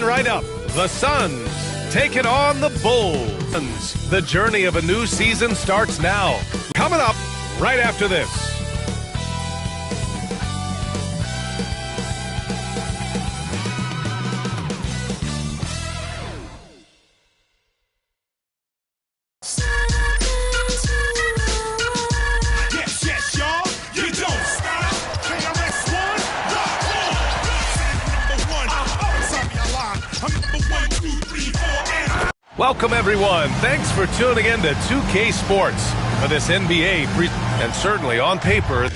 Coming right up, the Suns taking on the Bulls. The journey of a new season starts now. Coming up right after this. Welcome, everyone. Thanks for tuning in to 2K Sports for this NBA and certainly on paper.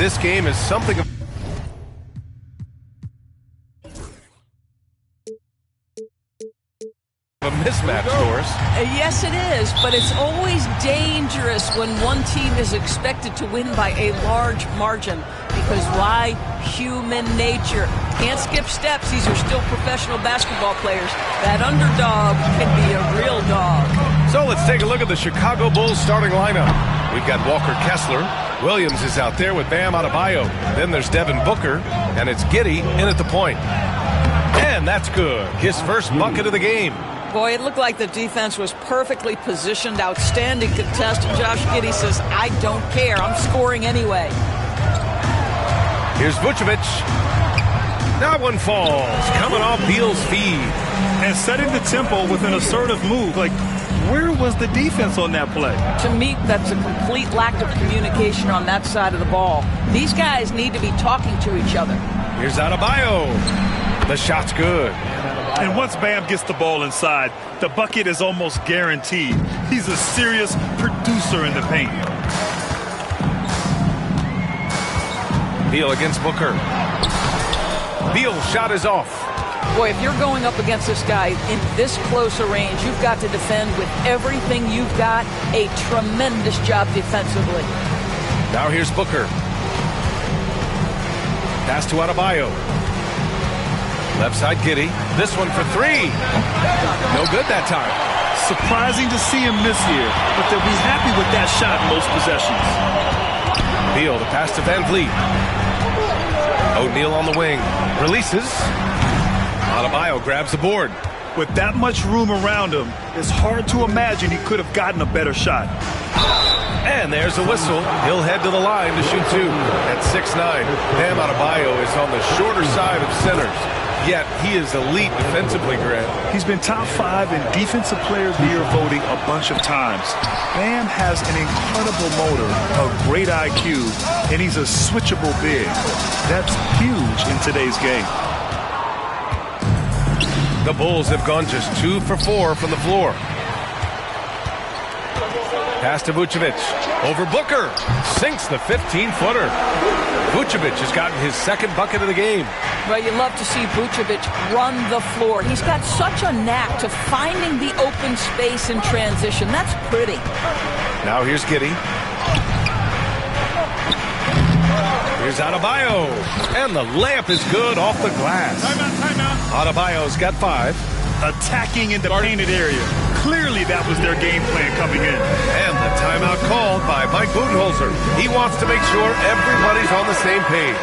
This game is something of a mismatch, Doris. Yes, it is, but it's always dangerous when one team is expected to win by a large margin. Because why? Human nature. Can't skip steps. These are still professional basketball players. That underdog can be a real dog. So let's take a look at the Chicago Bulls starting lineup. We've got Walker Kessler. Williams is out there with Bam Adebayo. Then there's Devin Booker, and it's Giddey in at the point. And that's good. His first bucket of the game. Boy, it looked like the defense was perfectly positioned. Outstanding contest. And Josh Giddey says, I don't care. I'm scoring anyway. Here's Vucevic. That one falls. Coming off Beal's feed. And setting the tempo with an assertive move. Like, where was the defense on that play? To me, that's a complete lack of communication on that side of the ball. These guys need to be talking to each other. Here's Adebayo. The shot's good. And once Bam gets the ball inside, the bucket is almost guaranteed. He's a serious producer in the paint. Beal against Booker. Beal's shot is off. Boy, if you're going up against this guy in this close a range, you've got to defend with everything you've got. A tremendous job defensively. Now here's Booker. Pass to Adebayo. Left side, Giddey. This one for three. No good that time. Surprising to see him miss here, but they'll be happy with that shot most possessions. Beal, the pass to Van Vliet. O'Neal on the wing. Releases. Adebayo grabs the board. With that much room around him, it's hard to imagine he could have gotten a better shot. And there's a whistle. He'll head to the line to shoot two. At 6'9", Bam Adebayo is on the shorter side of centers. Yet he is elite defensively, Grant. He's been top 5 in Defensive Player of the Year voting a bunch of times. Bam has an incredible motor, a great IQ, and he's a switchable big. That's huge in today's game. The Bulls have gone just 2 for 4 from the floor. Pass to Vucevic. Over Booker. Sinks the 15-footer. Vucevic has gotten his second bucket of the game. Well, you love to see Vucevic run the floor. He's got such a knack to finding the open space in transition. That's pretty. Now here's Giddey. Here's Adebayo. And the layup is good off the glass. Timeout. Adebayo's got 5. Attacking in the painted area. Clearly that was their game plan coming in. And the timeout called by Mike Budenholzer. He wants to make sure everybody's on the same page.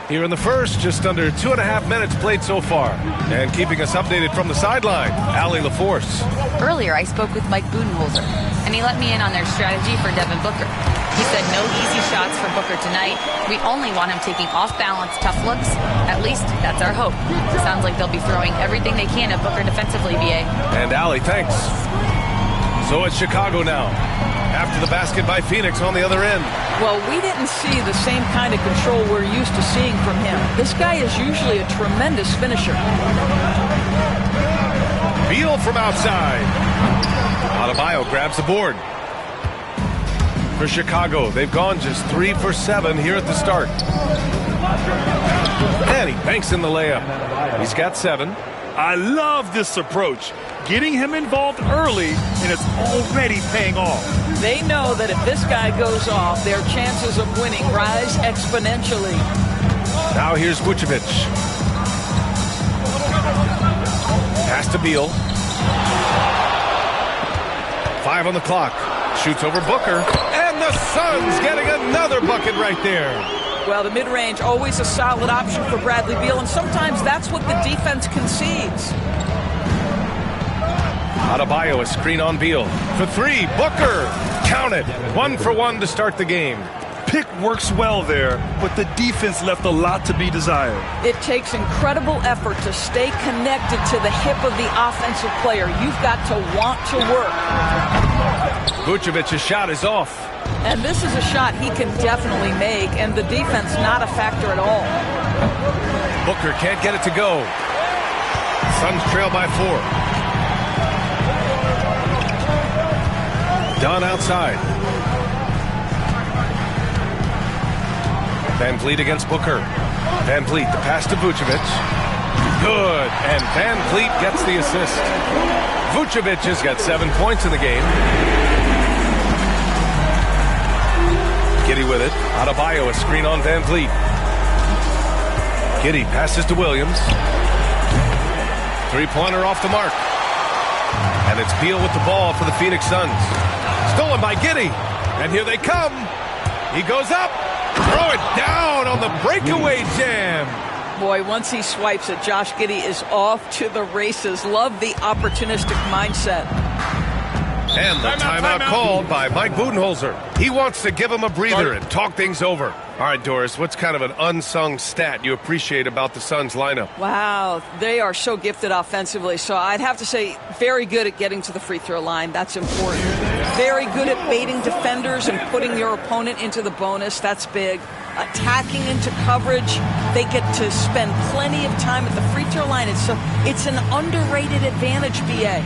Here in the first, just under 2.5 minutes played so far. And keeping us updated from the sideline, Allie LaForce. Earlier, I spoke with Mike Budenholzer, and he let me in on their strategy for Devin Booker. He said no easy shots for Booker tonight. We only want him taking off-balance tough looks. At least, that's our hope. Sounds like they'll be throwing everything they can at Booker defensively, BA. And Allie, thanks. So it's Chicago now, after the basket by Phoenix on the other end. Well, we didn't see the same kind of control we're used to seeing from him. This guy is usually a tremendous finisher. Beal from outside. Adebayo grabs the board. For Chicago, they've gone just 3 for 7 here at the start. And he banks in the layup. He's got 7. I love this approach. Getting him involved early, and it's already paying off. They know that if this guy goes off, their chances of winning rise exponentially. Now here's Vucevic. Pass to Beal. 5 on the clock. Shoots over Booker. And the Suns getting another bucket right there. Well, the mid-range, always a solid option for Bradley Beal, and sometimes that's what the defense concedes. Adebayo, a screen on Beal. For 3, Booker. Counted. 1 for 1 to start the game. Pick works well there, but the defense left a lot to be desired. It takes incredible effort to stay connected to the hip of the offensive player. You've got to want to work. Vucevic's shot is off. And this is a shot he can definitely make, and the defense not a factor at all. Booker can't get it to go. Suns trail by 4. Dunn outside. Van Vliet against Booker. Van Vliet, the pass to Vucevic. Good, and Van Vliet gets the assist. Vucevic has got 7 points in the game. Giddey with it. Adebayo, a screen on Van Vliet. Giddey passes to Williams. 3-pointer off the mark. And it's Beal with the ball for the Phoenix Suns. Stolen by Giddey. And here they come. He goes up. Throw it down on the breakaway jam. Boy, once he swipes it, Josh Giddey is off to the races. Love the opportunistic mindset. And the timeout called by Mike Budenholzer. He wants to give him a breather and talk things over. All right, Doris, what's kind of an unsung stat you appreciate about the Suns lineup? Wow, they are so gifted offensively. So I'd have to say very good at getting to the free throw line. That's important. Very good at baiting defenders and putting your opponent into the bonus. That's big. Attacking into coverage. They get to spend plenty of time at the free throw line. It's an underrated advantage, BA.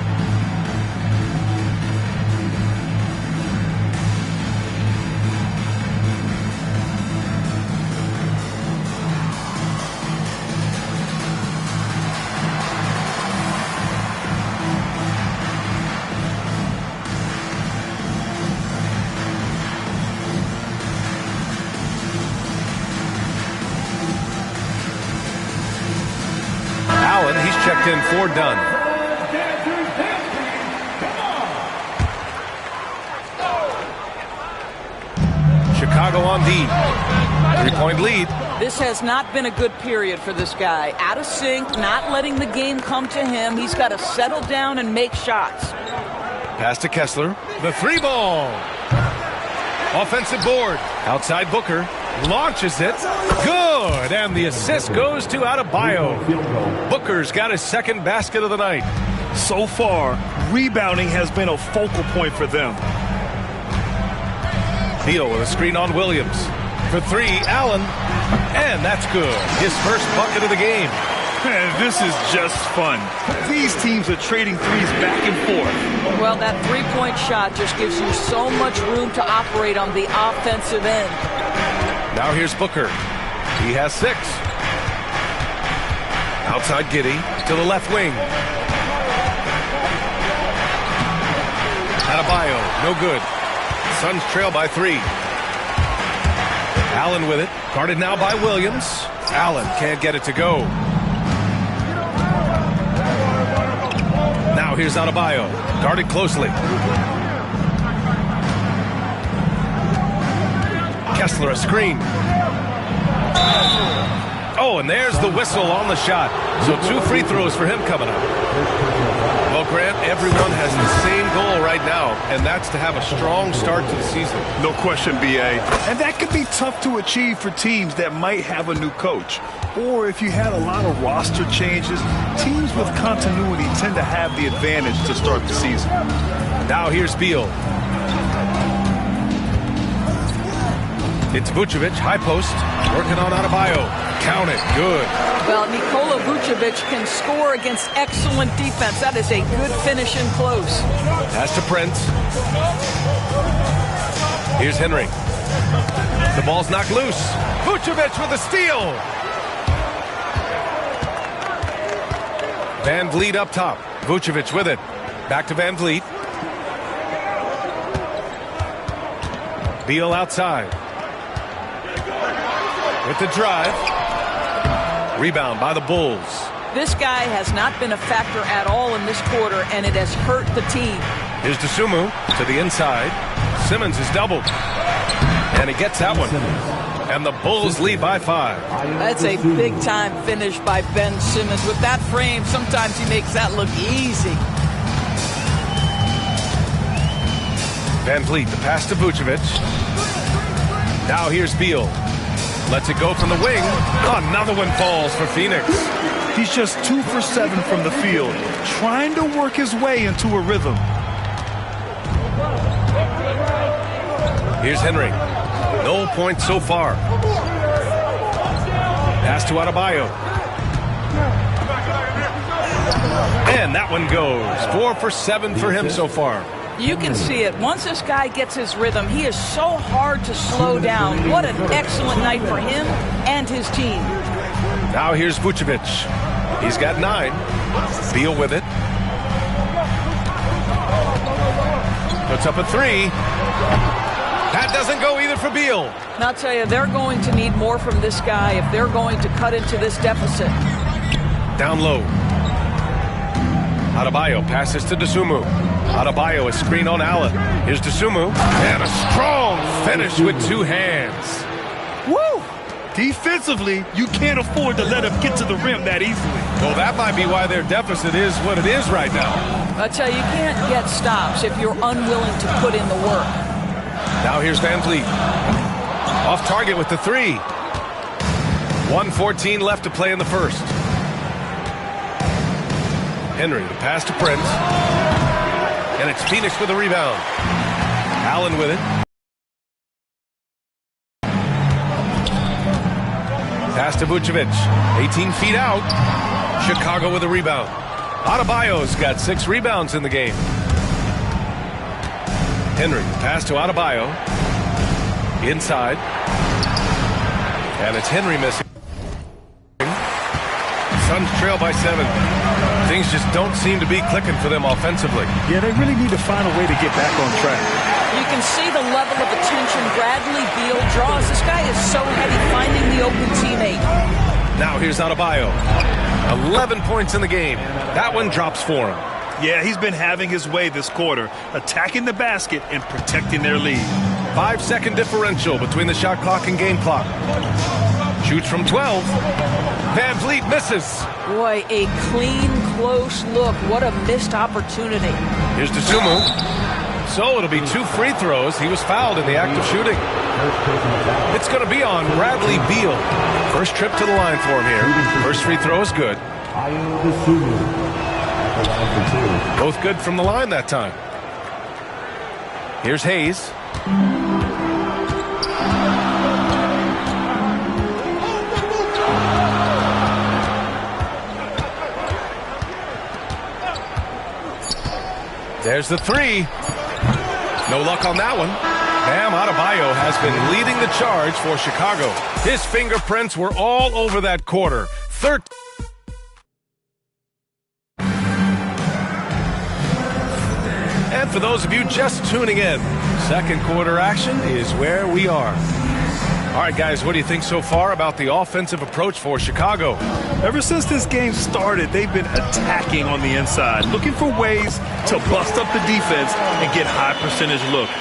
He's checked in for Dunn. Chicago on D. 3-point lead. This has not been a good period for this guy. Out of sync, not letting the game come to him. He's got to settle down and make shots. Pass to Kessler. The 3-ball. Offensive board. Outside Booker. Launches it. Good. And the assist goes to Adebayo. Booker's got his second basket of the night. So far, rebounding has been a focal point for them. Beal with a screen on Williams. For 3, Allen. And that's good. His first bucket of the game. Man, this is just fun. These teams are trading threes back and forth. Well, that three-point shot just gives you so much room to operate on the offensive end. Now here's Booker. He has 6. Outside Giddey to the left wing. Adebayo, no good. Suns trail by 3. Allen with it. Guarded now by Williams. Allen can't get it to go. Now here's Adebayo. Guarded closely. Kessler a screen. Oh, and there's the whistle on the shot. So 2 free throws for him coming up. Well, Grant, everyone has the same goal right now, and that's to have a strong start to the season. No question, B.A. And that could be tough to achieve for teams that might have a new coach. Or if you had a lot of roster changes, teams with continuity tend to have the advantage to start the season. Now here's Beal. It's Vucevic, high post, working on Adebayo. Count it, good. Well, Nikola Vucevic can score against excellent defense. That is a good finish in close. Pass to Prince. Here's Henry. The ball's knocked loose. Vucevic with a steal. Van Vliet up top. Vucevic with it. Back to Van Vliet. Beal outside. With the drive. Rebound by the Bulls. This guy has not been a factor at all in this quarter, and it has hurt the team. Here's Dosunmu to the inside. Simmons is doubled. And he gets that one. And the Bulls lead by 5. That's a big-time finish by Ben Simmons. With that frame, sometimes he makes that look easy. Van Vliet, the pass to Vucevic. Now here's Beal. Lets it go from the wing. Another one falls for Phoenix. He's just 2 for 7 from the field, trying to work his way into a rhythm. Here's Henry. No points so far. Pass to Adebayo. And that one goes. 4 for 7 for him so far. You can see it. Once this guy gets his rhythm, he is so hard to slow down. What an excellent night for him and his team. Now here's Vucevic. He's got 9. Beal with it. Puts up a 3. That doesn't go either for Beal. And I'll tell you, they're going to need more from this guy if they're going to cut into this deficit. Down low. Adebayo passes to Dosunmu. Adebayo a screen on Allen. Here's Dosunmu. And a strong finish with 2 hands. Woo! Defensively, you can't afford to let him get to the rim that easily. Well, that might be why their deficit is what it is right now. I tell you, you can't get stops if you're unwilling to put in the work. Now here's Van Vliet. Off target with the 3. 1:14 left to play in the first. Henry, the pass to Prince. And it's Phoenix with a rebound. Allen with it. Pass to Vucevic. 18 feet out. Chicago with a rebound. Adebayo's got 6 rebounds in the game. Henry, pass to Adebayo. Inside. And it's Henry missing. Suns trail by 7. Things just don't seem to be clicking for them offensively. Yeah, they really need to find a way to get back on track. You can see the level of attention Bradley Beal draws. This guy is so heavy finding the open teammate. Now here's Adebayo. 11 points in the game. That one drops for him. Yeah, he's been having his way this quarter, attacking the basket and protecting their lead. 5-second differential between the shot clock and game clock. Shoots from 12. Van Vliet misses. Boy, a clean, close look. What a missed opportunity. Here's Dosunmu. So it'll be 2 free throws. He was fouled in the act of shooting. It's going to be on Bradley Beal. First trip to the line for him here. First free throw is good. Both good from the line that time. Here's Hayes. There's the 3. No luck on that one. Bam Adebayo has been leading the charge for Chicago. His fingerprints were all over that quarter. And for those of you just tuning in, second quarter action is where we are. All right, guys, what do you think so far about the offensive approach for Chicago? Ever since this game started, they've been attacking on the inside, looking for ways to bust up the defense and get high percentage looks.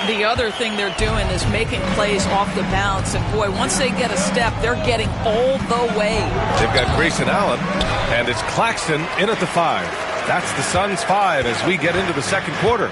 The other thing they're doing is making plays off the bounce. And, boy, once they get a step, they're getting all the way. They've got Grayson Allen, and it's Claxton in at the 5. That's the Suns' 5 as we get into the second quarter.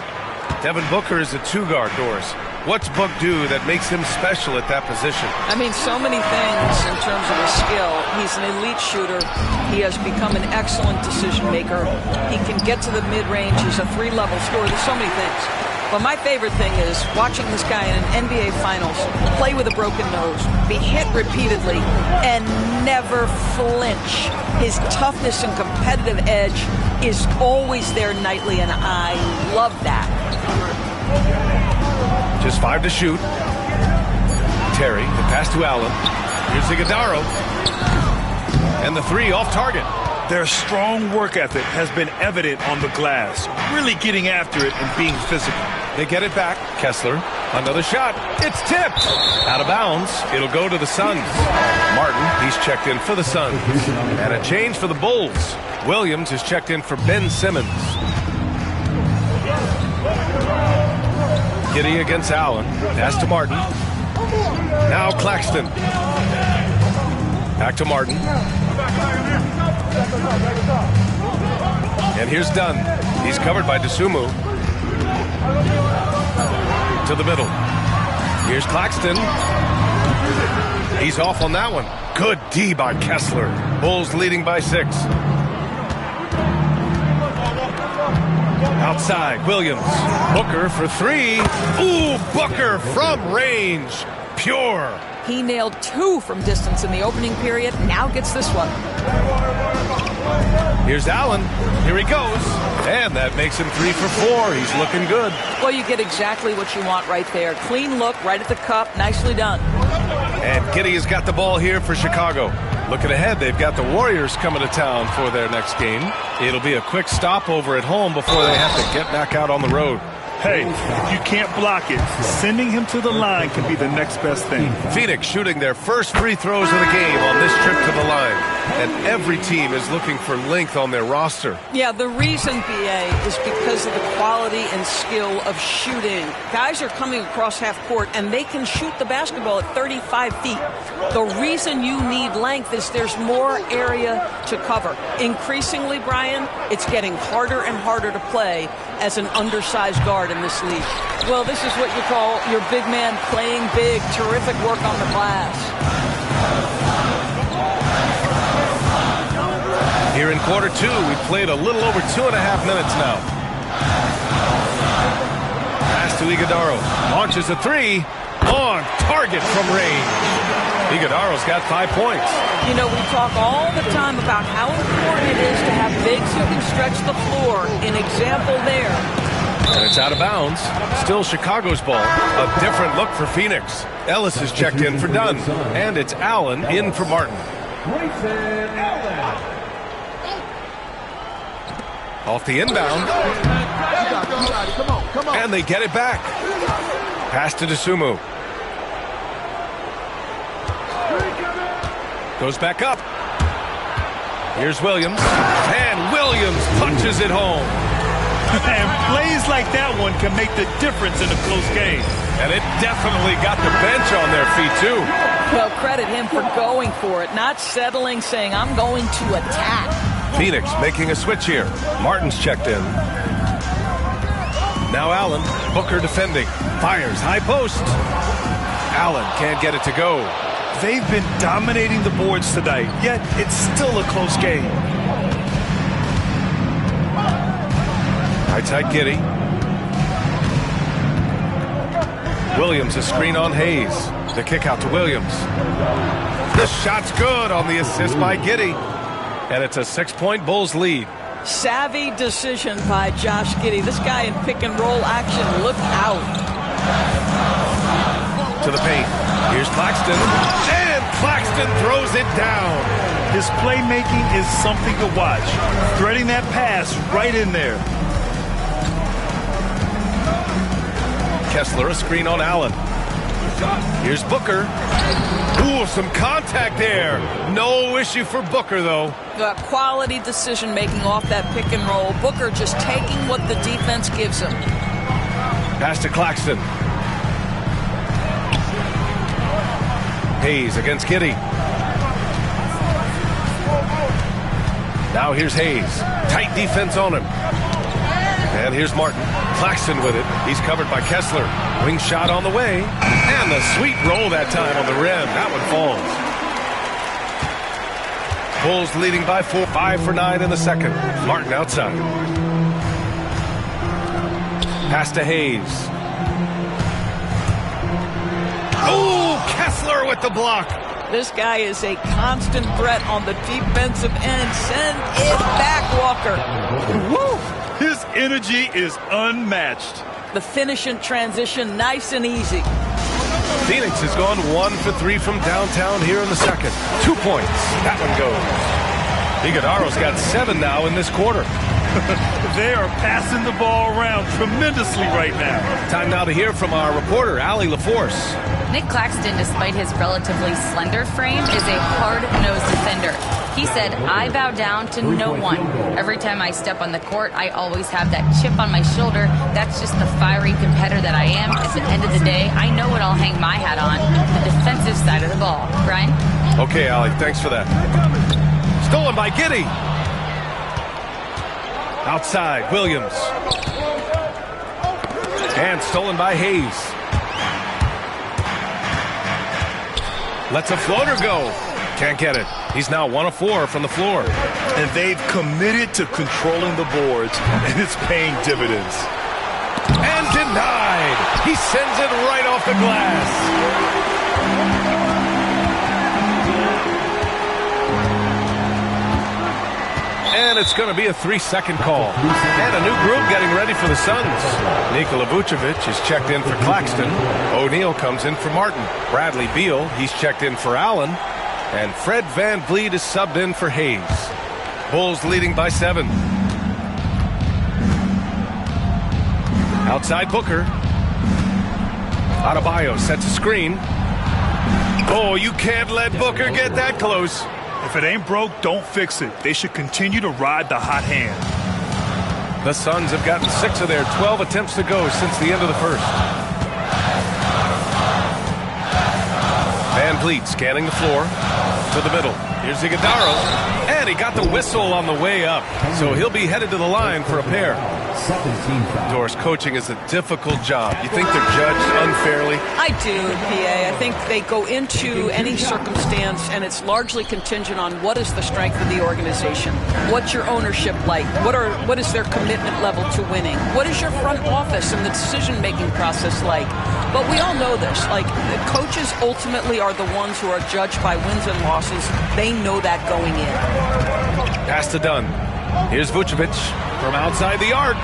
Devin Booker is a 2-guard, Doris. What's Book do that makes him special at that position? I mean, so many things in terms of his skill. He's an elite shooter. He has become an excellent decision maker. He can get to the mid-range. He's a 3-level scorer. There's so many things. But my favorite thing is watching this guy in an NBA Finals play with a broken nose, be hit repeatedly, and never flinch. His toughness and competitive edge is always there nightly, and I love that. Just 5 to shoot. Terry, the pass to Allen. Here's Iguodala. And the 3 off target. Their strong work ethic has been evident on the glass, really getting after it and being physical. They get it back. Kessler, another shot. It's tipped. Out of bounds. It'll go to the Suns. Martin, he's checked in for the Suns. And a change for the Bulls. Williams is checked in for Ben Simmons. Giddey against Allen. Pass to Martin. Now Claxton. Back to Martin. And here's Dunn. He's covered by Dosunmu. To the middle. Here's Claxton. He's off on that one. Good D by Kessler. Bulls leading by 6. Outside, Williams. Booker for 3. Ooh, Booker from range. Pure. He nailed 2 from distance in the opening period. Now gets this one. Here's Allen. Here he goes. And that makes him 3 for 4. He's looking good. Well, you get exactly what you want right there. Clean look, right at the cup. Nicely done. And Giddey has got the ball here for Chicago. Looking ahead, they've got the Warriors coming to town for their next game. It'll be a quick stopover at home before they have to get back out on the road. Hey, if you can't block it, sending him to the line can be the next best thing. Phoenix shooting their first free throws of the game on this trip to the line. And every team is looking for length on their roster. Yeah, the reason, BA, is because of the quality and skill of shooting. Guys are coming across half court, and they can shoot the basketball at 35 feet. The reason you need length is there's more area to cover. Increasingly, Brian, it's getting harder and harder to play as an undersized guard in this league. Well, this is what you call your big man playing big. Terrific work on the glass. Here in quarter 2, we've played a little over 2.5 minutes now. Pass to Iguodala. Launches a 3. On target from range. Iguodala's got 5 points. You know, we talk all the time about how important it is to have bigs who can stretch the floor. An example there. And it's out of bounds. Still Chicago's ball. A different look for Phoenix. Ellis is checked in for Dunn. And it's Allen in for Martin. Off the inbound. And they get it back. Pass to Dosunmu. Goes back up. Here's Williams. And Williams punches it home. And plays like that one can make the difference in a close game. And it definitely got the bench on their feet, too. Well, credit him for going for it, not settling, saying, I'm going to attack. Phoenix making a switch here. Martin's checked in. Now Allen. Booker defending. Fires high post. Allen can't get it to go. They've been dominating the boards tonight, yet it's still a close game. Right side Giddey. Williams a screen on Hayes. The kick out to Williams. The shot's good on the assist by Giddey. And it's a 6-point Bulls lead. Savvy decision by Josh Giddey. This guy in pick and roll action. Look out. To the paint. Here's Claxton. And Claxton throws it down. His playmaking is something to watch. Threading that pass right in there. Kessler a screen on Allen. Here's Booker. Ooh, some contact there. No issue for Booker, though. The quality decision making off that pick and roll. Booker just taking what the defense gives him. Pass to Claxton. Hayes against Giddey. Now here's Hayes. Tight defense on him. And here's Martin. Claxton with it. He's covered by Kessler. Wing shot on the way. And the sweet roll that time on the rim. That one falls. Bulls leading by 4. 5 for 9 in the second. Martin outside. Pass to Hayes. Oh, Kessler with the block. This guy is a constant threat on the defensive end. Send it back, Walker. Woo! His energy is unmatched. The finish in transition, nice and easy. Phoenix has gone 1 for 3 from downtown here in the second. 2 points. That one goes. Iguodaro's got 7 now in this quarter. They are passing the ball around tremendously right now. Time now to hear from our reporter, Allie LaForce. Nick Claxton, despite his relatively slender frame, is a hard-nosed defender. He said, "I bow down to no one. Every time I step on the court, I always have that chip on my shoulder. That's just the fiery competitor that I am. At the end of the day, I know what I'll hang my hat on, the defensive side of the ball." Brian? Okay, Allie, thanks for that. Stolen by Giddey. Outside, Williams. And stolen by Hayes. Lets a floater go. Can't get it. He's now 1 of 4 from the floor. And they've committed to controlling the boards, and it's paying dividends. And denied. He sends it right off the glass. And it's going to be a 3-second call. And a new group getting ready for the Suns. Nikola Vucevic is checked in for Claxton. O'Neal comes in for Martin. Bradley Beal, he's checked in for Allen. And Fred VanVleet is subbed in for Hayes. Bulls leading by 7. Outside Booker. Adebayo sets a screen. Oh, you can't let Booker get that close. If it ain't broke, don't fix it. They should continue to ride the hot hand. The Suns have gotten 6 of their 12 attempts to go since the end of the first. VanVleet scanning the floor to the middle. Here's Iguodaro, and he got the whistle on the way up, so he'll be headed to the line for a pair. Doris, coaching is a difficult job. You think they're judged unfairly? I do, PA. I think they go into any circumstance, and it's largely contingent on what is the strength of the organization. What's your ownership like? What is their commitment level to winning? What is your front office and the decision-making process like? But we all know this. Like, the coaches ultimately are the ones who are judged by wins and losses. They know that going in. Pass to Dunn. Here's Vucevic from outside the arc.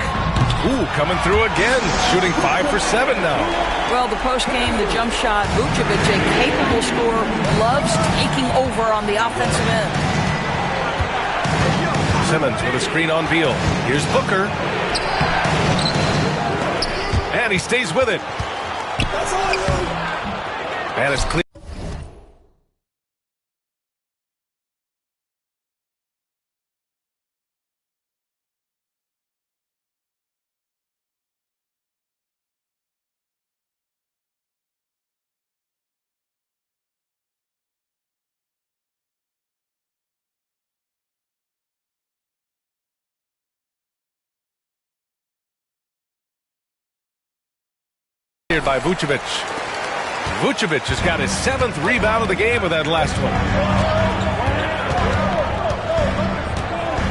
Ooh, coming through again. Shooting 5 for 7 now. Well, the post game, the jump shot, Vucevic, a capable scorer, loves taking over on the offensive end. Simmons with a screen on Beal. Here's Booker. And he stays with it. And it's clear. By Vucevic. Vucevic has got his 7th rebound of the game with that last one.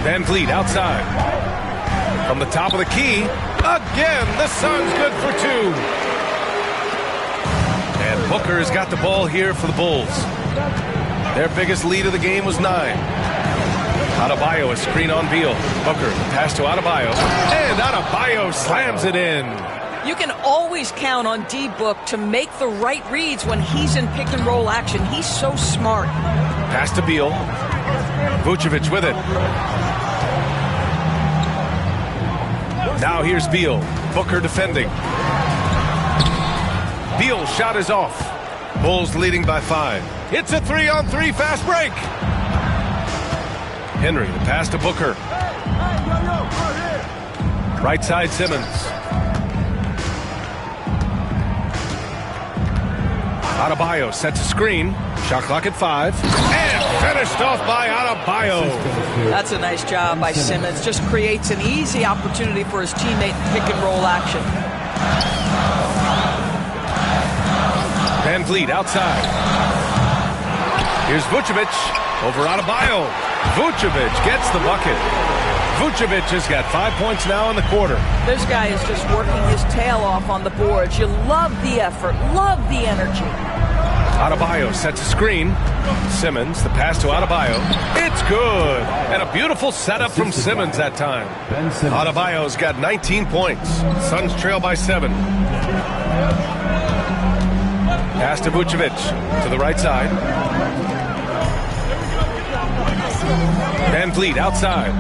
VanVleet outside. From the top of the key. Again, the Suns good for 2. And Booker has got the ball here for the Bulls. Their biggest lead of the game was 9. Adebayo, a screen on Beal. Booker, pass to Adebayo. And Adebayo slams it in. You can always count on D-Book to make the right reads when he's in pick-and-roll action. He's so smart. Pass to Beal. Vucevic with it. Now here's Beal. Booker defending. Beal's shot is off. Bulls leading by 5. It's a 3-on-3 fast break. Henry, the pass to Booker. Right side Simmons. Adebayo sets a screen. Shot clock at 5. And finished off by Adebayo. That's a nice job by Simmons. Just creates an easy opportunity for his teammate in pick-and-roll action. VanVleet outside. Here's Vucevic over Adebayo. Vucevic gets the bucket. Vucevic has got 5 points now in the quarter. This guy is just working his tail off on the boards. You love the effort, love the energy. Adebayo sets a screen. Simmons, the pass to Adebayo. It's good. And a beautiful setup from Simmons that time. Adebayo's got 19 points. Suns trail by 7. Pass to Vucevic to the right side. VanVleet outside.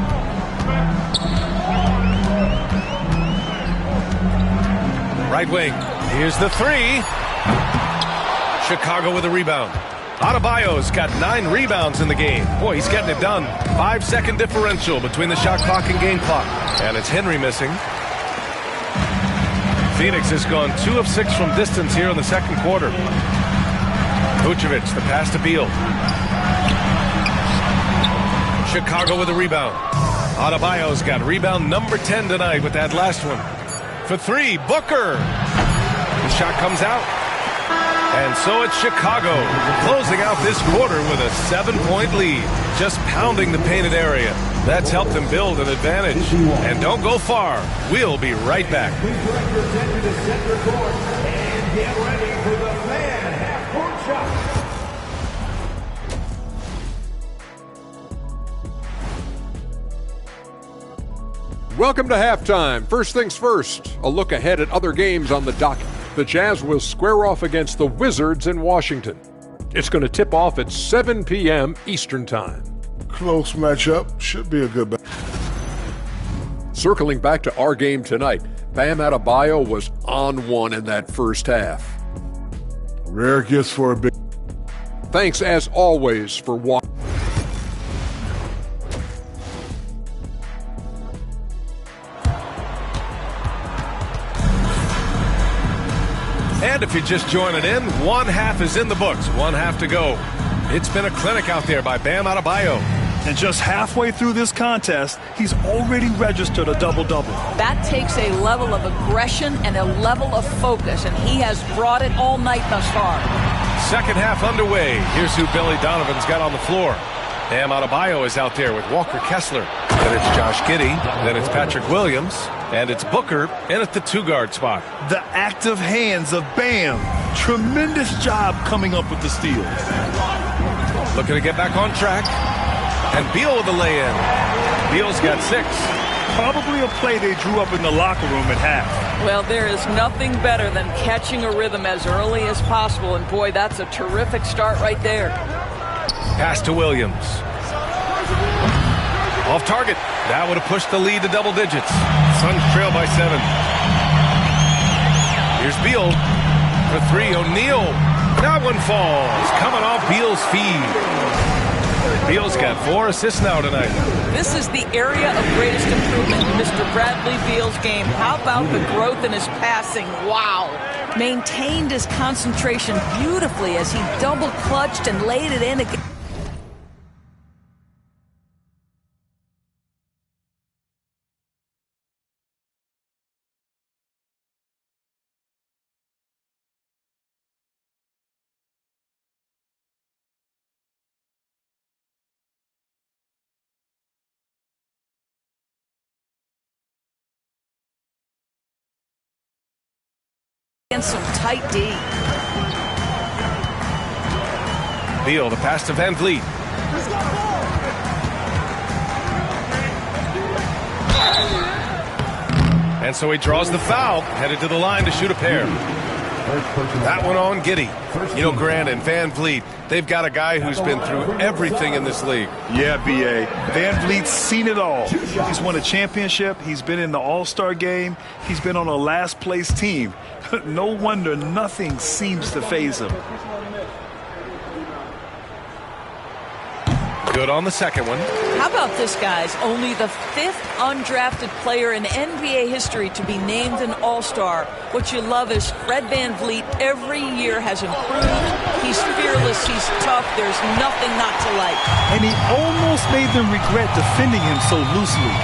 Right wing. Here's the 3. Chicago with a rebound. Adebayo's got 9 rebounds in the game. Boy, he's getting it done. 5-second differential between the shot clock and game clock. And it's Henry missing. Phoenix has gone 2 of 6 from distance here in the second quarter. Vucevic, the pass to Beal. Chicago with a rebound. Adebayo's got rebound number 10 tonight with that last one. For 3, Booker. The shot comes out. And so it's Chicago closing out this quarter with a 7-point lead. Just pounding the painted area. That's helped them build an advantage. And don't go far. We'll be right back. Welcome to halftime. First things first, a look ahead at other games on the docket. The Jazz will square off against the Wizards in Washington. It's going to tip off at 7 p.m. Eastern Time. Close matchup. Should be a good match. Circling back to our game tonight, Bam Adebayo was on one in that first half. Rare gifts for a big. Thanks as always for watching. And if you're just joining in, one half is in the books, one half to go. It's been a clinic out there by Bam Adebayo. And just halfway through this contest, he's already registered a double-double. That takes a level of aggression and a level of focus, and he has brought it all night thus far. Second half underway. Here's who Billy Donovan's got on the floor. Bam Adebayo is out there with Walker Kessler. Then it's Josh Giddey. Then it's Patrick Williams. And it's Booker in at the 2-guard spot. The active hands of Bam. Tremendous job coming up with the steals. Looking to get back on track. And Beal with the lay-in. Beal's got 6. Probably a play they drew up in the locker room at half. Well, there is nothing better than catching a rhythm as early as possible. And boy, that's a terrific start right there. Pass to Williams. Off target. That would have pushed the lead to double digits. Suns trail by 7. Here's Beal for 3. O'Neal. That one falls. Coming off Beal's feed. Beal's got 4 assists now tonight. This is the area of greatest improvement in Mr. Bradley Beal's game. How about the growth in his passing? Wow. Maintained his concentration beautifully as he double clutched and laid it in again. Some tight D. Beal, the pass to VanVleet. And so he draws the foul, headed to the line to shoot a pair. That one on Giddey. You know, Grant and VanVleet, they've got a guy who's been through everything in this league. Yeah, B.A. VanVleet's seen it all. He's won a championship. He's been in the All-Star game. He's been on a last-place team. No wonder nothing seems to faze him. Good on the second one. How about this, guys? Only the 5th undrafted player in NBA history to be named an All-Star. What you love is Fred VanVleet every year has improved. He's fearless. He's tough. There's nothing not to like. And he almost made them regret defending him so loosely.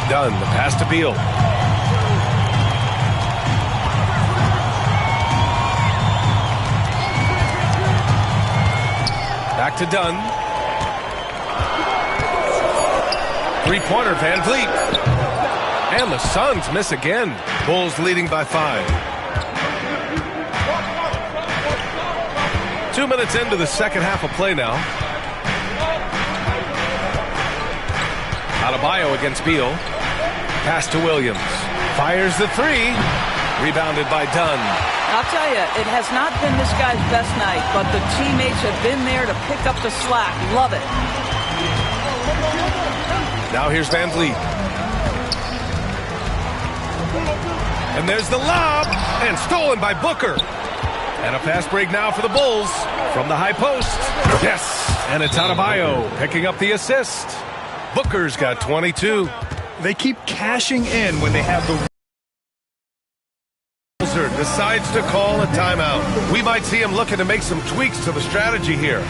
Dunn, the pass to Beal. Back to Dunn. Three-pointer, VanVleet. And the Suns miss again. Bulls leading by 5. 2 minutes into the second half of play now. Adebayo against Beal. Pass to Williams. Fires the three. Rebounded by Dunn. I'll tell you, it has not been this guy's best night, but the teammates have been there to pick up the slack. Love it. Now here's VanVleet. And there's the lob. And stolen by Booker. And a fast break now for the Bulls. From the high post. Yes. And it's Adebayo picking up the assist. Booker's got 22. They keep cashing in when they have the... Decides to call a timeout. We might see him looking to make some tweaks to the strategy here.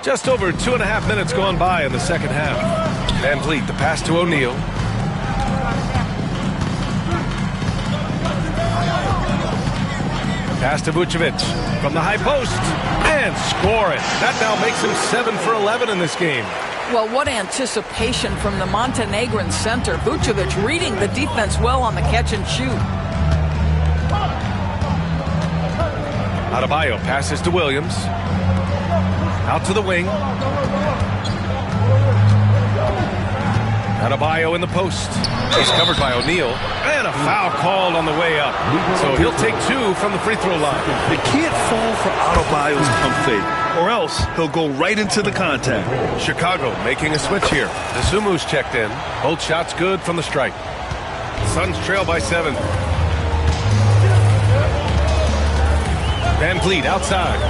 Just over 2.5 minutes gone by in the second half. VanVleet, the pass to O'Neal. Pass to Vucevic from the high post. And score it. That now makes him 7 for 11 in this game. Well, what anticipation from the Montenegrin center. Vucevic reading the defense well on the catch and shoot. Adebayo passes to Williams. Out to the wing. Adebayo in the post. He's covered by O'Neal. And a foul called on the way up. So he'll take 2 from the free throw line. They can't fall for Adebayo's pump fake, or else he'll go right into the contact. Chicago making a switch here. Desumu's checked in. Both shots good from the strike. Suns trail by 7. VanVleet outside.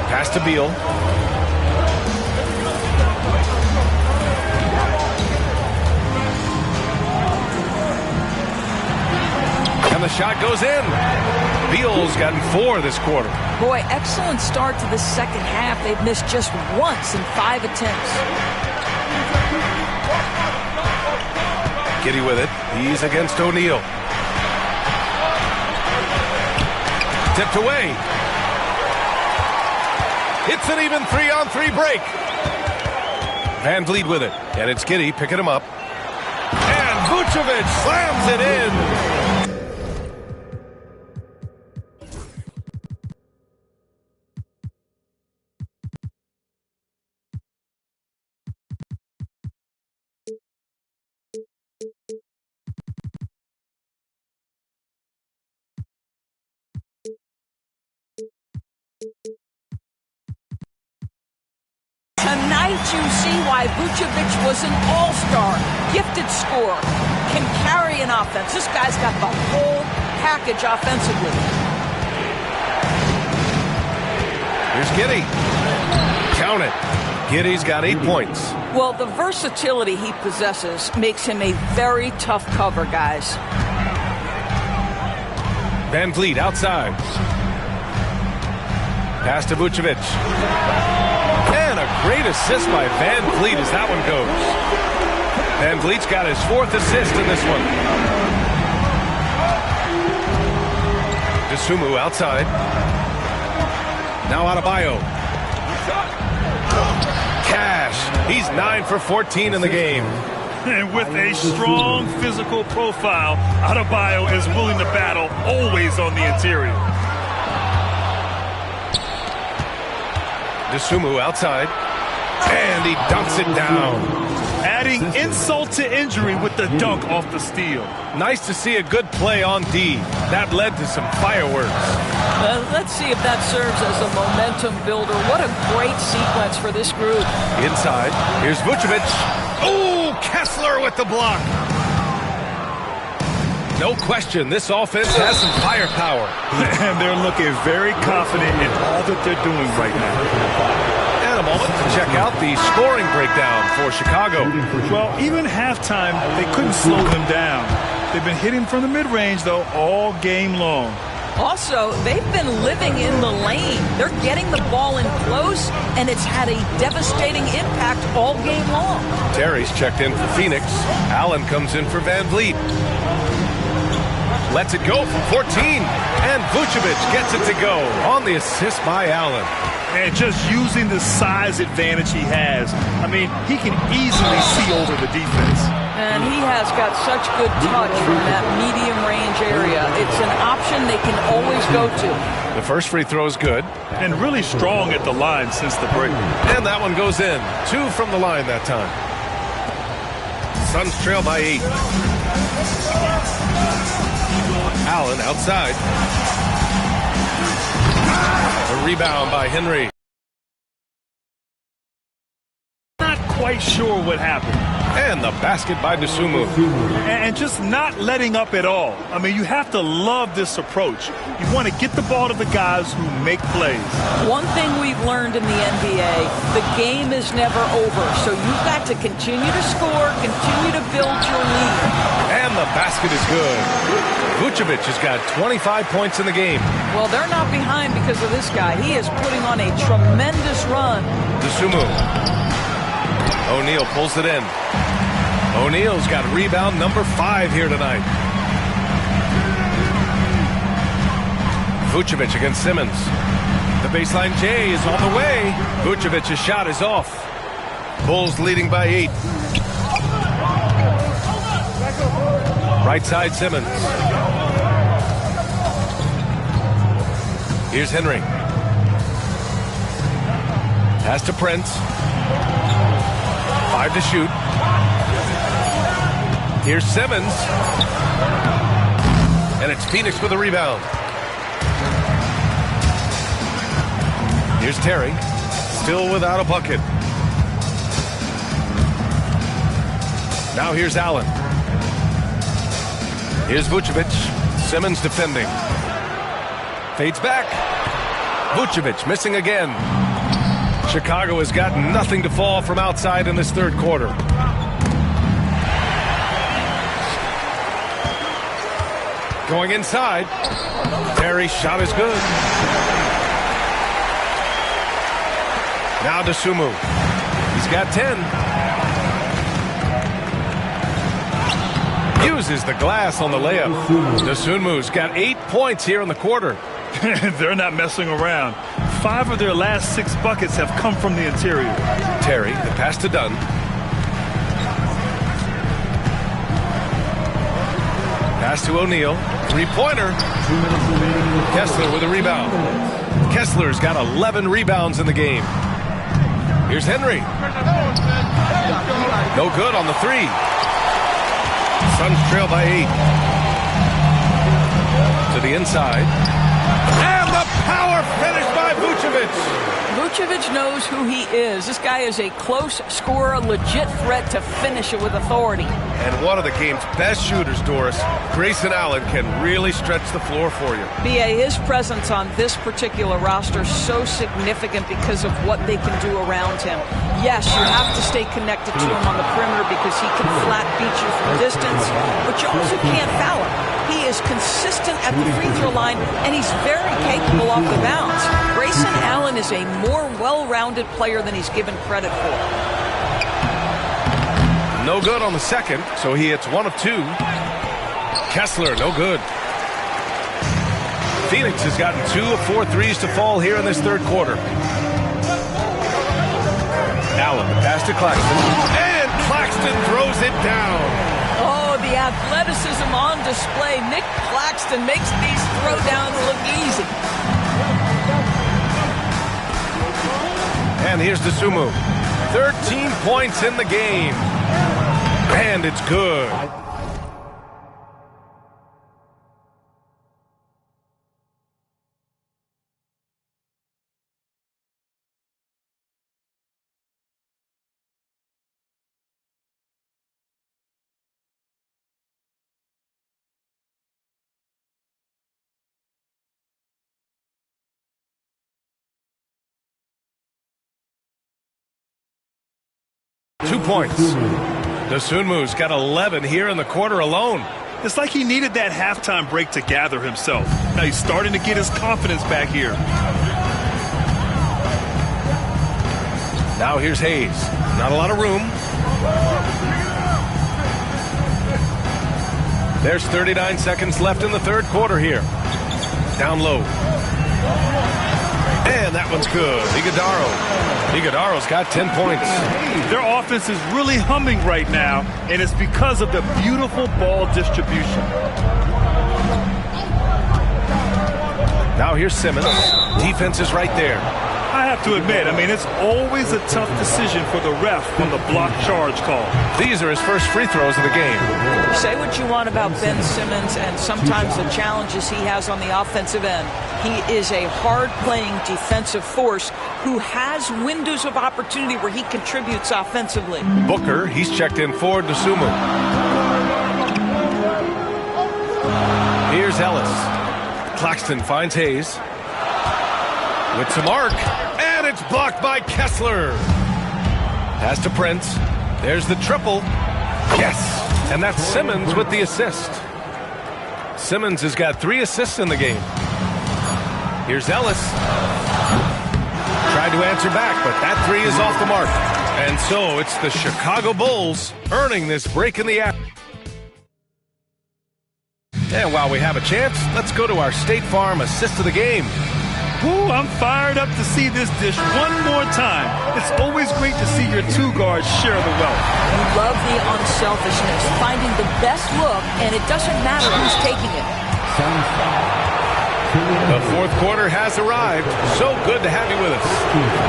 Pass to Beal. And the shot goes in. Beal's gotten 4 this quarter. Boy, excellent start to the second half. They've missed just once in 5 attempts. Giddey with it. He's against O'Neal. Tipped away. It's an even 3-on-3 break. VanVleet with it. And it's Giddey picking him up. And Vucevic slams it in. Tonight you see why Vucevic was an all-star, gifted scorer, can carry an offense. This guy's got the whole package offensively. Here's Giddey. Count it. Giddey's got 8 points. Well, the versatility he possesses makes him a very tough cover, guys. VanVleet outside. Pass to Vucevic. And a great assist by VanVleet as that one goes. VanVleet's got his 4th assist in this one. Dosunmu outside. Now Adebayo. Cash. He's 9 for 14 in the game. And with a strong physical profile, Adebayo is willing to battle, always on the interior. Dosunmu outside. And he dunks it down. Adding insult to injury with the dunk off the steal. Nice to see a good play on D. That led to some fireworks. Let's see if that serves as a momentum builder. What a great sequence for this group. Inside, here's Vucevic. Oh, Kessler with the block. No question, this offense has some firepower. And they're looking very confident in all that they're doing right now. And a moment to check out the scoring breakdown for Chicago. Well, even halftime, they couldn't slow them down. They've been hitting from the mid-range, though, all game long. Also, they've been living in the lane. They're getting the ball in close, and it's had a devastating impact all game long. Terry's checked in for Phoenix. Allen comes in for Van Vliet. Lets it go from 14, and Vucevic gets it to go on the assist by Allen. And just using the size advantage he has. I mean, he can easily see over the defense. And he has got such good touch from that medium range area. It's an option they can always go to. The first free throw is good. And really strong at the line since the break. And that one goes in. 2 from the line that time. Suns trail by 8. Allen outside. A rebound by Henry. Not quite sure what happened. And the basket by Dosunmu. And just not letting up at all. I mean, you have to love this approach. You want to get the ball to the guys who make plays. One thing we've learned in the NBA, the game is never over. So you've got to continue to score, continue to build your lead. And the basket is good. Vucevic has got 25 points in the game. Well, they're not behind because of this guy. He is putting on a tremendous run. Dosunmu. O'Neal pulls it in. O'Neal's got rebound number 5 here tonight. Vucevic against Simmons. The baseline J is on the way. Vucevic's shot is off. Bulls leading by 8. Right side Simmons. Here's Henry. Pass to Prince. 5 to shoot. Here's Simmons. And it's Phoenix with a rebound. Here's Terry. Still without a bucket. Now here's Allen. Here's Vucevic. Simmons defending. Fades back. Vucevic missing again. Chicago has got nothing to fall from outside in this third quarter. Going inside. Terry's shot is good. Now Dosunmu. He's got 10. Uses the glass on the layup. Dosunmu's got 8 points here in the quarter. They're not messing around. 5 of their last 6 buckets have come from the interior. Terry, the pass to Dunn. Pass to O'Neal. 3-pointer. Kessler with a rebound. Kessler's got 11 rebounds in the game. Here's Henry. No good on the 3. Suns trail by 8. To the inside. And the power finish by Vucevic. Vucevic knows who he is. This guy is a close scorer, a legit threat to finish it with authority. And one of the game's best shooters, Doris. Grayson Allen can really stretch the floor for you. B.A., his presence on this particular roster is so significant because of what they can do around him. Yes, you have to stay connected to him on the perimeter because he can flat beat you from distance, but you also can't foul him. He is consistent at the free throw line, and he's very capable off the bounce. Grayson Allen is a more well-rounded player than he's given credit for. No good on the second, so he hits 1 of 2. Kessler, no good. Phoenix has gotten 2 of 4 threes to fall here in this third quarter. Allen, the pass to Claxton. And Claxton throws it down. Oh, the athleticism on display. Nick Claxton makes these throwdowns look easy. And here's Dosunmu. 13 points in the game. And it's good. Points. Dosunmu's got 11 here in the quarter alone. It's like he needed that halftime break to gather himself. Now he's starting to get his confidence back here. Now here's Hayes. Not a lot of room. There's 39 seconds left in the third quarter here. Down low. And that one's good. Iguodaro's got 10 points. Their offense is really humming right now, and it's because of the beautiful ball distribution. Now here's Simmons. Defense is right there. I have to admit, it's always a tough decision for the ref on the block charge call. These are his first free throws of the game. Say what you want about Ben Simmons and sometimes the challenges he has on the offensive end. He is a hard-playing defensive force who has windows of opportunity where he contributes offensively. Booker, he's checked in for Dosunmu. Here's Ellis. Claxton finds Hayes. With some arc, and it's blocked by Kessler. Pass to Prince. There's the triple. Yes, and that's Simmons with the assist. Simmons has got 3 assists in the game. Here's Ellis. Tried to answer back, but that 3 is off the mark. And so it's the Chicago Bulls earning this break in the app. And while we have a chance, let's go to our State Farm assist of the game. Ooh, I'm fired up to see this dish one more time. It's always great to see your 2 guards share the wealth. You love the unselfishness, finding the best look, and it doesn't matter who's taking it. The fourth quarter has arrived. So good to have you with us.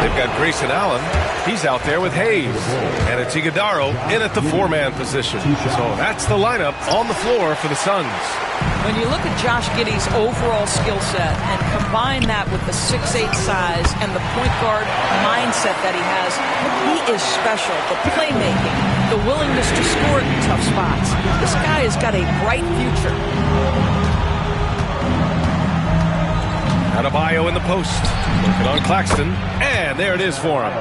They've got Grayson Allen. He's out there with Hayes. And it's Iguodaro in at the 4-man position. So that's the lineup on the floor for the Suns. When you look at Josh Giddey's overall skill set and combine that with the 6'8" size and the point guard mindset that he has, he is special. The playmaking, the willingness to score in tough spots. This guy has got a bright future. Adebayo in the post. Working on Claxton. And there it is for him.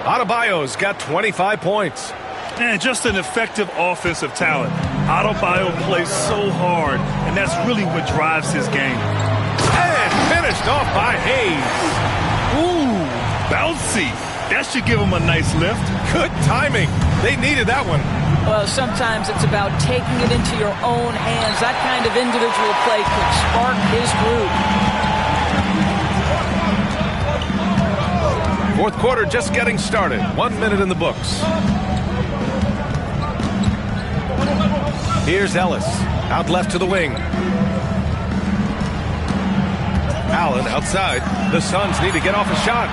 Adebayo's got 25 points. And just an effective offensive talent. Adebayo plays so hard, and that's really what drives his game. And finished off by Hayes. Ooh, bouncy. That should give him a nice lift. Good timing. They needed that one. Well, sometimes it's about taking it into your own hands. That kind of individual play could spark his groove. Fourth quarter just getting started. 1 minute in the books. Here's Ellis. Out left to the wing. Allen outside. The Suns need to get off a shot.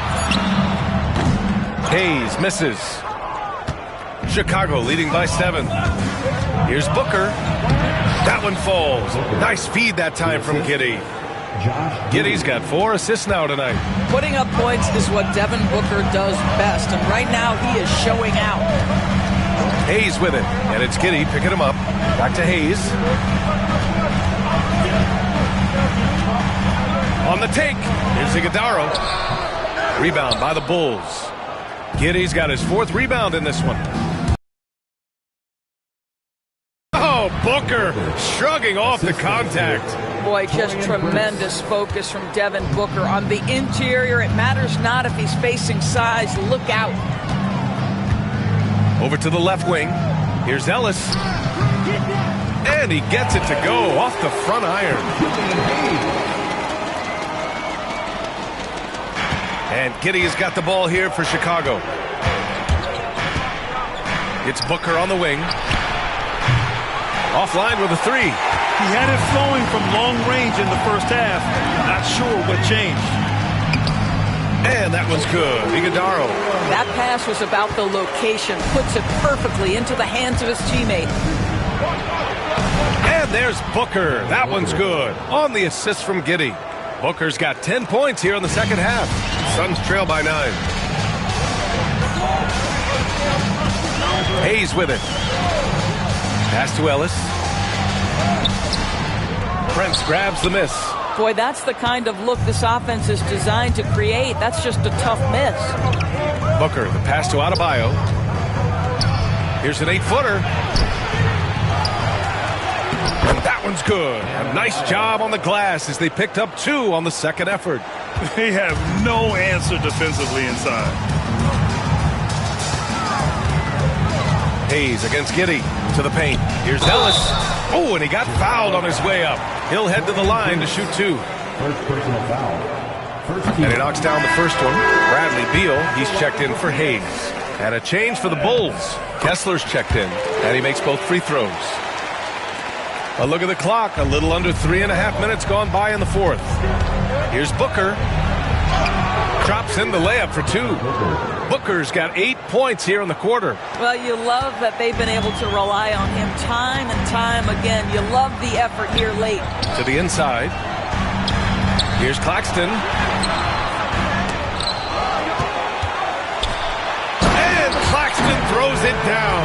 Hayes misses. Chicago leading by 7. Here's Booker. That one falls. Nice feed that time from Giddey. Giddey's got 4 assists now tonight. Putting up points is what Devin Booker does best, and right now he is showing out. Hayes with it, and it's Giddey picking him up. Back to Hayes. On the take, here's Iguodaro. Rebound by the Bulls. Giddey's got his 4th rebound in this one. Oh, Booker shrugging off the contact. Boy, just tremendous focus from Devin Booker. On the interior, it matters not if he's facing size. Look out. Over to the left wing. Here's Ellis. And he gets it to go off the front iron. And Giddey has got the ball here for Chicago. It's Booker on the wing. Offline with a 3. He had it flowing from long range in the first half. Not sure what changed. And that one's good. Iguodaro. That pass was about the location. Puts it perfectly into the hands of his teammate. And there's Booker. That one's good. On the assist from Giddey. Booker's got 10 points here in the second half. Suns trail by 9. Hayes with it. Pass to Ellis. Prince grabs the miss. Boy, that's the kind of look this offense is designed to create. That's just a tough miss. Booker, the pass to Adebayo. Here's an 8-footer. And that one's good. A nice job on the glass as they picked up 2 on the second effort. They have no answer defensively inside. Hayes against Giddey to the paint. Here's Ellis. Oh, and he got fouled on his way up. He'll head to the line to shoot 2. First personal foul. And he knocks down the first one. Bradley Beal, he's checked in for Hayes. And a change for the Bulls. Kessler's checked in, and he makes both free throws. A look at the clock. A little under 3.5 minutes gone by in the fourth. Here's Booker. Drops in the layup for 2. Booker's got 8 points here in the quarter. Well, you love that they've been able to rely on him time and time again. You love the effort here late. To the inside. Here's Claxton. And Claxton throws it down.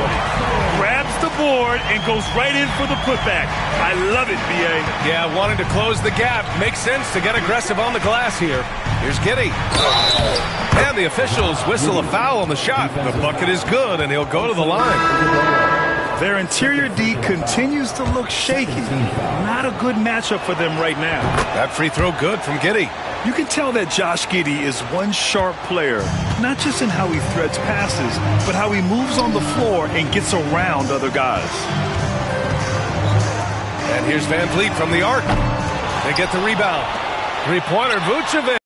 Grabs the board and goes right in for the putback. I love it, B.A. Yeah, wanting to close the gap. Makes sense to get aggressive on the glass here. Here's Giddey. And the officials whistle a foul on the shot. The bucket is good, and he'll go to the line. Their interior D continues to look shaky. Not a good matchup for them right now. That free throw good from Giddey. You can tell that Josh Giddey is one sharp player, not just in how he threads passes, but how he moves on the floor and gets around other guys. And here's Van Vliet from the arc. They get the rebound. Three-pointer, Vucevic.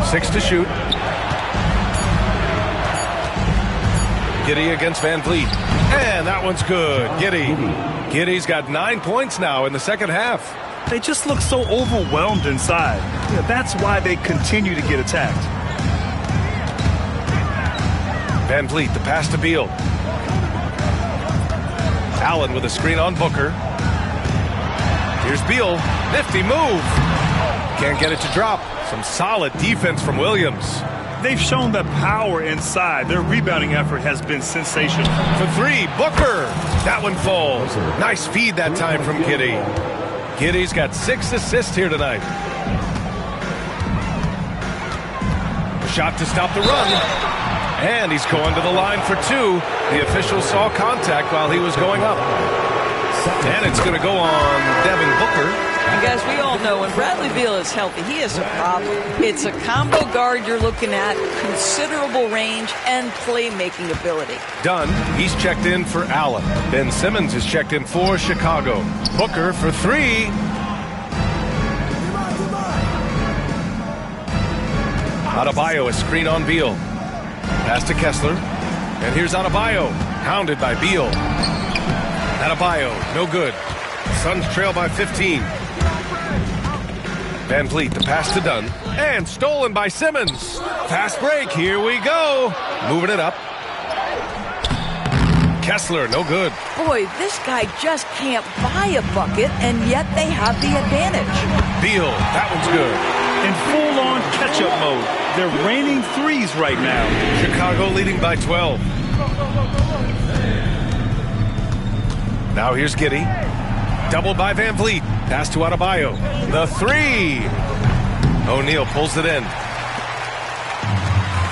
6 to shoot. Giddey against Van Vliet. And that one's good. Giddey's got 9 points now in the second half. They just look so overwhelmed inside. Yeah, that's why they continue to get attacked. Van Vliet, the pass to Beal. Allen with a screen on Booker. Here's Beal. Nifty move. Can't get it to drop. Some solid defense from Williams. They've shown the power inside. Their rebounding effort has been sensational. For 3, Booker. That one falls. Nice feed that time from Giddey. Giddey's got 6 assists here tonight. Shot to stop the run. And he's going to the line for 2. The official saw contact while he was going up. And it's going to go on Devin Booker. And guys, we all know when Bradley Beal is healthy, he is a problem. It's a combo guard you're looking at, considerable range and playmaking ability. Dunn, he's checked in for Allen. Ben Simmons is checked in for Chicago. Booker for 3. Adebayo, a screen on Beal. Pass to Kessler. And here's Adebayo, hounded by Beal. Adebayo, no good. Suns trail by 15. Van Vliet, the pass to Dunn. And stolen by Simmons. Fast break, here we go. Moving it up. Kessler, no good. Boy, this guy just can't buy a bucket, and yet they have the advantage. Beal, that one's good. In full-on catch-up mode. They're raining threes right now. Chicago leading by 12. Now here's Giddey. Doubled by Van Vliet. Pass to Adebayo. The 3. O'Neal pulls it in.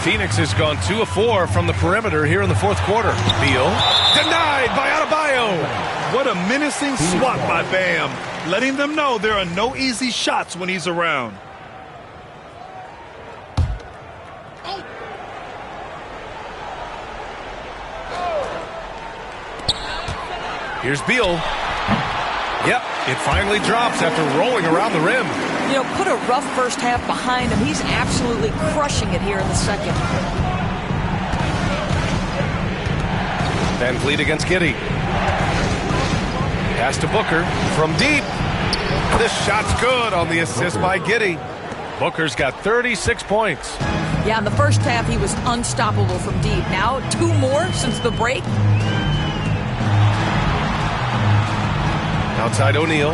Phoenix has gone 2 of 4 from the perimeter here in the fourth quarter. Beal. Denied by Adebayo. What a menacing swat by Bam. Letting them know there are no easy shots when he's around. Here's Beal. Yep, it finally drops after rolling around the rim. You know, put a rough first half behind him. He's absolutely crushing it here in the second. Van Vliet against Giddey. Pass to Booker from deep. This shot's good on the assist by Giddey. Booker's got 36 points. Yeah, in the first half, he was unstoppable from deep. Now, 2 more since the break. Outside O'Neal.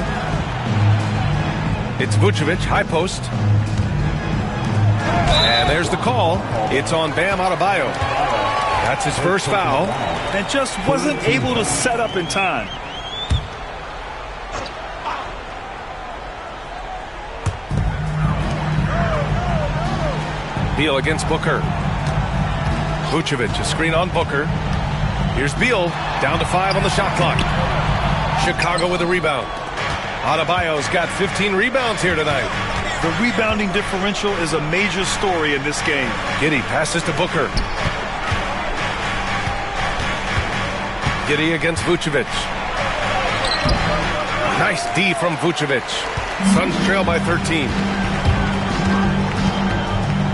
It's Vucevic, high post. And there's the call. It's on Bam Adebayo. That's his first foul. And just wasn't able to set up in time. Beal against Booker. Vucevic, a screen on Booker. Here's Beal, down to 5 on the shot clock. Chicago with a rebound. Adebayo's got 15 rebounds here tonight. The rebounding differential is a major story in this game. Giddey passes to Booker. Giddey against Vucevic. Nice D from Vucevic. Suns trail by 13.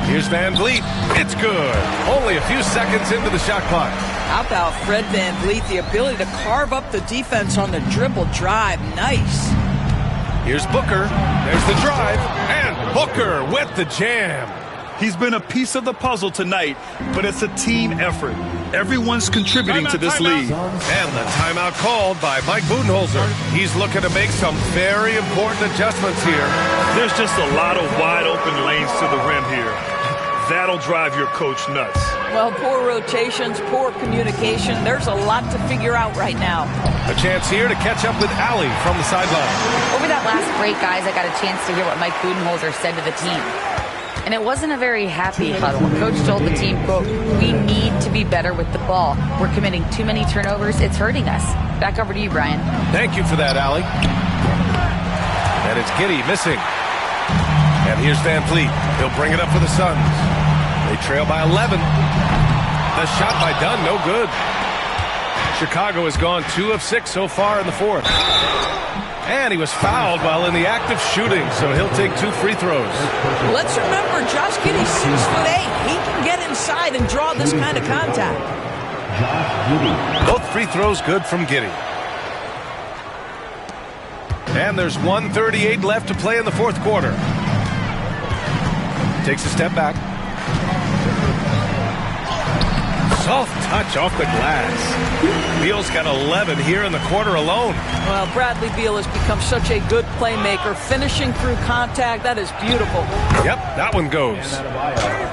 Here's Van Vliet. It's good. Only a few seconds into the shot clock. How about Fred Van Vliet, the ability to carve up the defense on the dribble drive. Nice. Here's Booker. There's the drive. And Booker with the jam. He's been a piece of the puzzle tonight, but it's a team effort. Everyone's contributing to this lead. And the timeout called by Mike Budenholzer. He's looking to make some very important adjustments here. There's just a lot of wide open lanes to the rim here. That'll drive your coach nuts. Well, poor rotations, poor communication. There's a lot to figure out right now. A chance here to catch up with Allie from the sideline. Over that last break, guys, I got a chance to hear what Mike Budenholzer said to the team. And it wasn't a very happy huddle. Coach told the team, quote, "We need to be better with the ball. We're committing too many turnovers. It's hurting us." Back over to you, Brian. Thank you for that, Allie. And it's Giddey missing. And here's Van Vliet. He'll bring it up for the Suns. They trail by 11. The shot by Dunn, no good. Chicago has gone 2 of 6 so far in the fourth. And he was fouled while in the act of shooting, so he'll take 2 free throws. Let's remember, Josh Giddey's 6'8". He can get inside and draw this kind of contact. Both free throws good from Giddey. And there's 1:38 left to play in the fourth quarter. Takes a step back. Soft touch off the glass. Beal's got 11 here in the quarter alone. Well, Bradley Beal has become such a good playmaker, finishing through contact. That is beautiful. Yep, that one goes.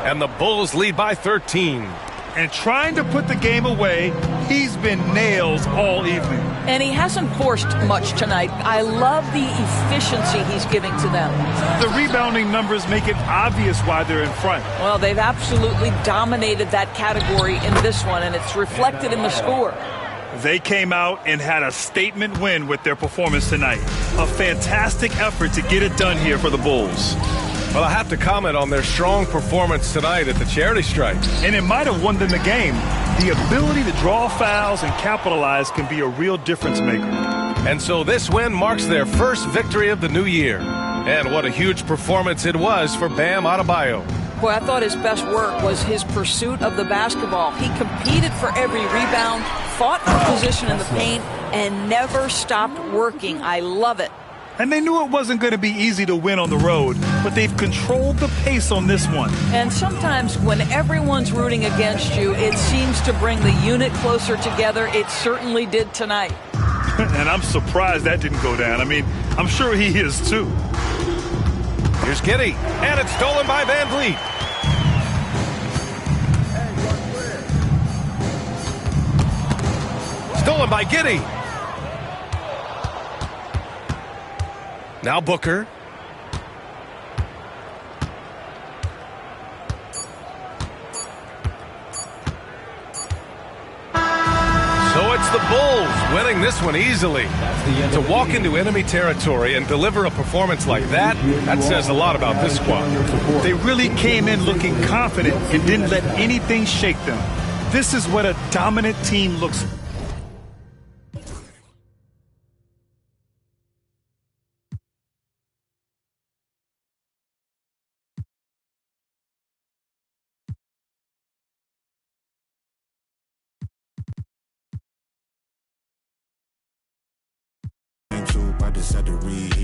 And the Bulls lead by 13. And trying to put the game away, he's been nails all evening. And he hasn't forced much tonight. I love the efficiency he's giving to them. The rebounding numbers make it obvious why they're in front. Well, they've absolutely dominated that category in this one, and it's reflected in the score. They came out and had a statement win with their performance tonight. A fantastic effort to get it done here for the Bulls. Well, I have to comment on their strong performance tonight at the charity stripe. And it might have won them the game. The ability to draw fouls and capitalize can be a real difference maker. And so this win marks their first victory of the new year. And what a huge performance it was for Bam Adebayo. Boy, I thought his best work was his pursuit of the basketball. He competed for every rebound, fought for position in the paint, and never stopped working. I love it. And they knew it wasn't going to be easy to win on the road, but they've controlled the pace on this one. And sometimes when everyone's rooting against you, it seems to bring the unit closer together. It certainly did tonight. And I'm surprised that didn't go down. I mean, I'm sure he is too. Here's Giddey, and it's stolen by Van Vliet. Stolen by Giddey. Now Booker. So it's the Bulls winning this one easily. To walk into enemy territory and deliver a performance like that, that says a lot about this squad. They really came in looking confident and didn't let anything shake them. This is what a dominant team looks like. just had to reheat